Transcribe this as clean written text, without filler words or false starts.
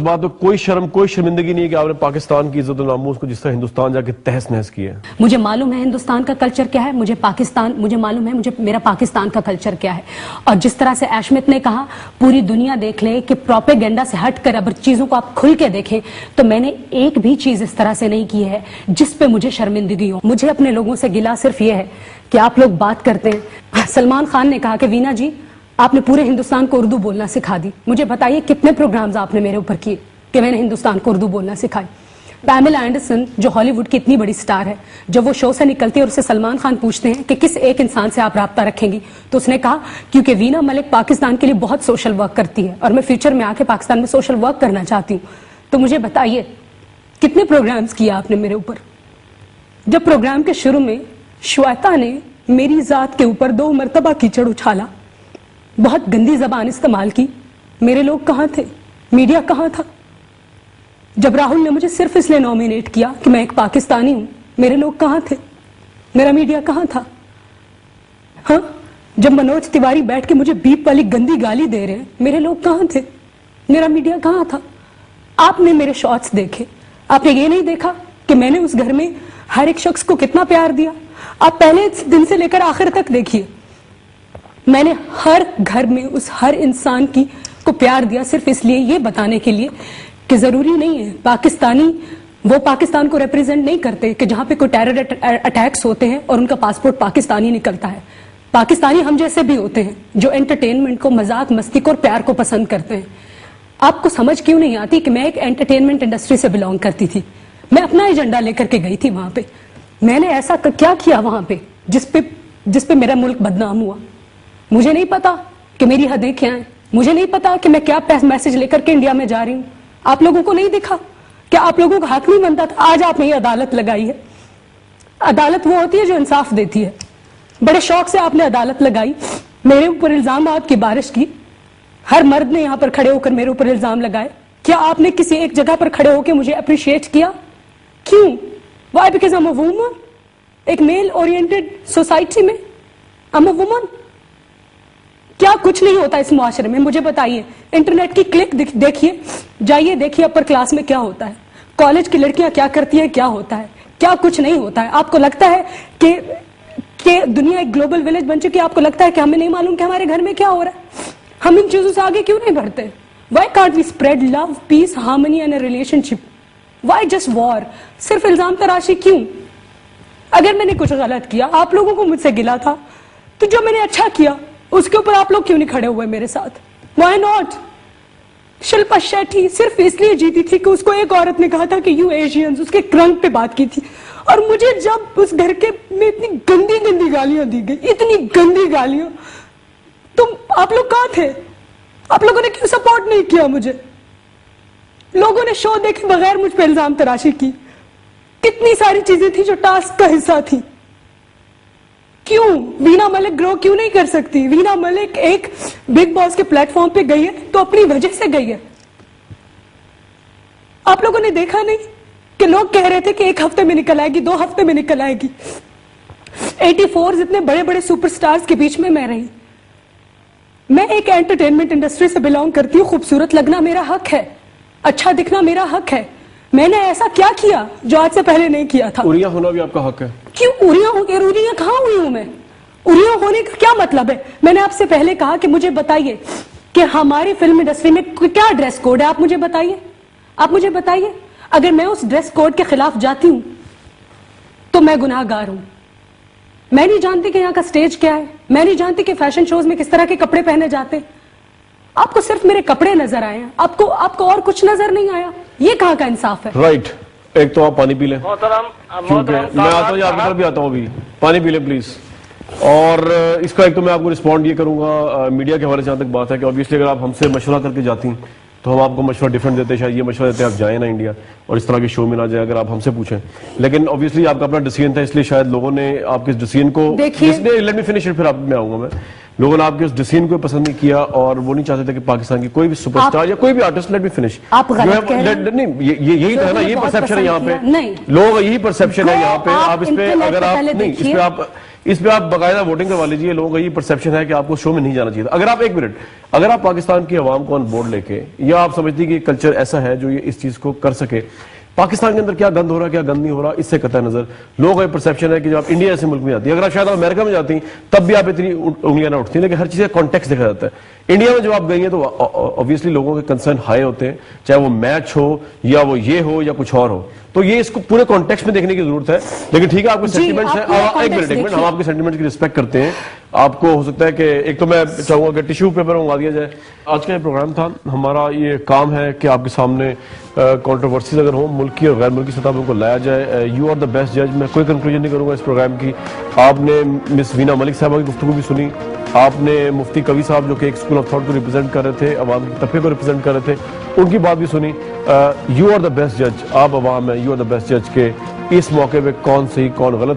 बात में कोई शर्म कोई शर्मिंदगी नहीं है कि आपने पाकिस्तान की इज्जत और नामूस को जिस तरह हिंदुस्तान जाके तहस नहस किया है? मुझे मालूम है हिंदुस्तान का कल्चर क्या है, मुझे मालूम है मेरा पाकिस्तान का कल्चर क्या है। और जिस तरह से एशमित ने कहा पूरी दुनिया देख ले कि प्रोपेगेंडा से हटकर अगर चीजों को आप खुल के देखें तो मैंने एक भी चीज इस तरह से नहीं की है जिस पे मुझे शर्मिंदगी हो। मुझे अपने लोगों से गिला सिर्फ ये है कि आप लोग बात करते हैं। सलमान खान ने कहा कि वीना जी आपने पूरे हिंदुस्तान को उर्दू बोलना सिखा दी। मुझे बताइए कितने प्रोग्राम्स आपने मेरे ऊपर किए कि मैंने हिंदुस्तान को उर्दू बोलना सिखाई। पैमेला एंडरसन जो हॉलीवुड की इतनी बड़ी स्टार है, जब वो शो से निकलती है और उससे सलमान खान पूछते हैं कि किस एक इंसान से आप राब्ता रखेंगी, तो उसने कहा क्योंकि वीना मलिक पाकिस्तान के लिए बहुत सोशल वर्क करती है और मैं फ्यूचर में आके पाकिस्तान में सोशल वर्क करना चाहती हूँ। तो मुझे बताइए कितने प्रोग्राम्स किया आपने मेरे ऊपर। जब प्रोग्राम के शुरू में श्वेता ने मेरी जात के ऊपर 2 मरतबा कीचड़ उछाला, बहुत गंदी जबान इस्तेमाल की, मेरे लोग कहां थे, मीडिया कहां था? जब राहुल ने मुझे सिर्फ इसलिए नॉमिनेट किया कि मैं एक पाकिस्तानी हूं, मेरे लोग कहां थे, मेरा मीडिया कहां था? हाँ, जब मनोज तिवारी बैठ के मुझे बीप वाली गंदी गाली दे रहे हैं, मेरे लोग कहां थे, मेरा मीडिया कहां था? आपने मेरे शॉट्स देखे, आपने ये नहीं देखा कि मैंने उस घर में हर एक शख्स को कितना प्यार दिया। आप पहले दिन से लेकर आखिर तक देखिए, मैंने हर घर में उस हर इंसान को प्यार दिया सिर्फ इसलिए, ये बताने के लिए कि जरूरी नहीं है पाकिस्तानी वो पाकिस्तान को रिप्रेजेंट नहीं करते कि जहां पे कोई टेरर अटैक्स होते हैं और उनका पासपोर्ट पाकिस्तानी निकलता है। पाकिस्तानी हम जैसे भी होते हैं जो एंटरटेनमेंट को, मजाक मस्ती को और प्यार को पसंद करते हैं। आपको समझ क्यों नहीं आती कि मैं एक एंटरटेनमेंट इंडस्ट्री से बिलोंग करती थी, मैं अपना एजेंडा लेकर के गई थी वहां पे। मैंने ऐसा क्या किया वहां पे जिस पे मेरा मुल्क बदनाम हुआ? मुझे नहीं पता कि मेरी हदें क्या हैं, मुझे नहीं पता कि मैं क्या मैसेज लेकर के इंडिया में जा रही हूं। आप लोगों को नहीं दिखा? क्या आप लोगों का हक नहीं बनता था? आज आपने ये अदालत लगाई है। अदालत वो होती है जो इंसाफ देती है। बड़े शौक से आपने अदालत लगाई, मेरे ऊपर इल्जामात की बारिश की। हर मर्द ने यहां पर खड़े होकर मेरे ऊपर इल्जाम लगाए। क्या आपने किसी एक जगह पर खड़े होकर मुझे अप्रिशिएट किया? क्यों? Why? Because I am a woman. एक मेल ओरिएंटेड सोसाइटी में आई एम अ वुमन। क्या कुछ नहीं होता इस मुआशरे में? मुझे बताइए। इंटरनेट की क्लिक देखिए, जाइए देखिए अपर क्लास में क्या होता है, कॉलेज की लड़कियां क्या करती है, क्या होता है, क्या कुछ नहीं होता है। आपको लगता है कि दुनिया एक ग्लोबल विलेज बन चुकी है? आपको लगता है कि हमें नहीं मालूम कि हमारे घर में क्या हो रहा है? हम इन चीजों से आगे क्यों नहीं बढ़ते? Why can't we spread love, peace, harmony and a relationship? Why just war? सिर्फ इल्जाम तराशी क्यों? अगर मैंने कुछ गलत किया, आप लोगों को मुझसे गिला था, तो जो मैंने अच्छा किया उसके ऊपर आप लोग क्यों नहीं खड़े हुए मेरे साथ? Why not? शिल्पा शेट्टी सिर्फ इसलिए जीती थी कि उसको एक औरत ने कहा था कि यू एशियंस, उसके रंग पे बात की थी। और मुझे जब उस घर के में इतनी गंदी गंदी गालियां दी गई, इतनी गंदी गालियां, तो आप लोग कहां थे? आप लोगों ने क्यों सपोर्ट नहीं किया मुझे? लोगों ने शो देखे बगैर मुझ पर इल्जाम तराशी की। कितनी सारी चीजें थी जो टास्क का हिस्सा थी। क्यों वीना मलिक ग्रो क्यों नहीं कर सकती? वीना मलिक एक बिग बॉस के प्लेटफॉर्म पे गई है तो अपनी वजह से गई है। आप लोगों ने देखा नहीं कि लोग कह रहे थे कि 1 हफ्ते में निकल आएगी, 2 हफ्ते में निकल आएगी। 84 इतने बड़े बड़े सुपरस्टार्स के बीच में मैं रही। मैं एक एंटरटेनमेंट इंडस्ट्री से बिलोंग करती हूँ। खूबसूरत लगना मेरा हक है, अच्छा दिखना मेरा हक है। मैंने ऐसा क्या किया जो आज से पहले नहीं किया था? उरिया होना भी आपका हक है। क्यों उरिया हो गया? उरिया कहां हुई हूं मैं? उरिया होने का क्या मतलब है? मैंने आपसे पहले कहा कि मुझे बताइए कि हमारी फिल्म इंडस्ट्री में क्या ड्रेस कोड है। आप मुझे बताइए, आप मुझे बताइए। अगर मैं उस ड्रेस कोड के खिलाफ जाती हूं तो मैं गुनाहगार हूं। मैं नहीं जानती कि यहाँ का स्टेज क्या है, मैं नहीं जानती कि फैशन शोज में किस तरह के कपड़े पहने जाते। आपको सिर्फ मेरे कपड़े नजर आए हैं, आपको और कुछ नजर नहीं आया। ये कहाँ का इंसाफ है? राइट एक तो आप पानी पी लें, क्योंकि मैं आता हूँ आपकी तरफ भी आता हूँ, अभी पानी पी लें प्लीज। और इसका एक तो मैं आपको रिस्पॉन्ड ये करूंगा मीडिया के हवाले से जहाँ तक बात है कि ऑब्वियसली अगर आप हमसे मशवरा करके जाती तो हम आपको मशवरा डिफरेंट देते, शायद ये मशवरा देते आप जाएं ना इंडिया और इस तरह के शो में ना जाए अगर आप हमसे पूछें। लेकिन ऑब्वियसली आपका अपना डिसीजन था, इसलिए शायद लोगों ने आपके इस डिसीजन को, लेट मी फिनिश इट, फिर आप में आऊंगा मैं। लोगों ने आपके उस डिसीजन को पसंद नहीं किया और वो नहीं चाहते थे कि पाकिस्तान की कोई भी सुपरस्टार या कोई भी आर्टिस्ट, लेट मी फिनिश, आप गलत कह रहे हैं। नहीं यही तो है ना, ये परसेप्शन है यहाँ पे, नहीं लोग यही परसेप्शन है यहाँ पे। आप इस पे अगर आप नहीं, इस पे आप इस पे आप बाकायदा वोटिंग करवा लीजिए। लोगों का ये परसेप्शन है कि आपको शो में नहीं जाना चाहिए था। अगर आप एक मिनट, अगर आप पाकिस्तान की आवाम को ऑन बोर्ड लेके, या आप समझती हैं कि कल्चर ऐसा है जो ये इस चीज को कर सके, पाकिस्तान के अंदर क्या गंद हो रहा है क्या गंद नहीं हो रहा, इससे कतई नजर लोगों का परसेप्शन है कि जब आप इंडिया जैसे मुल्क में जाती है, अगर आप शायद अमेरिका में जाती तब भी आप इतनी उंगलियां ना उठती, लेकिन हर चीज का कॉन्टेक्स्ट देखा जाता है। इंडिया में जब आप गई हैं तो ऑब्वियसली लोगों के कंसर्न हाई होते हैं, चाहे वो मैच हो या वो ये हो या कुछ और हो, तो ये इसको पूरे कॉन्टेक्स्ट में देखने की जरूरत है। लेकिन ठीक है, आपके सेंटिमेंट्स है, एक मिनट हम आपके सेंटिमेंट की रिस्पेक्ट करते हैं। आपको हो सकता है कि एक तो मैं चाहूंगा कि टिश्यू पेपर मंगा दिया जाए। आज का ये प्रोग्राम था, हमारा ये काम है कि आपके सामने कंट्रोवर्सीज अगर हो मुल्की और गैर मुल्की सतह पर उनको लाया जाए। यू आर द बेस्ट जज। मैं कोई कंक्लूजन नहीं करूंगा इस प्रोग्राम की। आपने मिस वीना मलिक साहबा की गुफ्तगू भी सुनी, आपने मुफ्ती कवि साहब जो कि एक स्कूल ऑफ थॉट को रिप्रेजेंट कर रहे थे, अवाम के तबके को रिप्रेजेंट कर रहे थे, उनकी बात भी सुनी। यू आर द बेस्ट जज, आप अवाम है, यू आर द बेस्ट जज के इस मौके पे कौन सही कौन गलत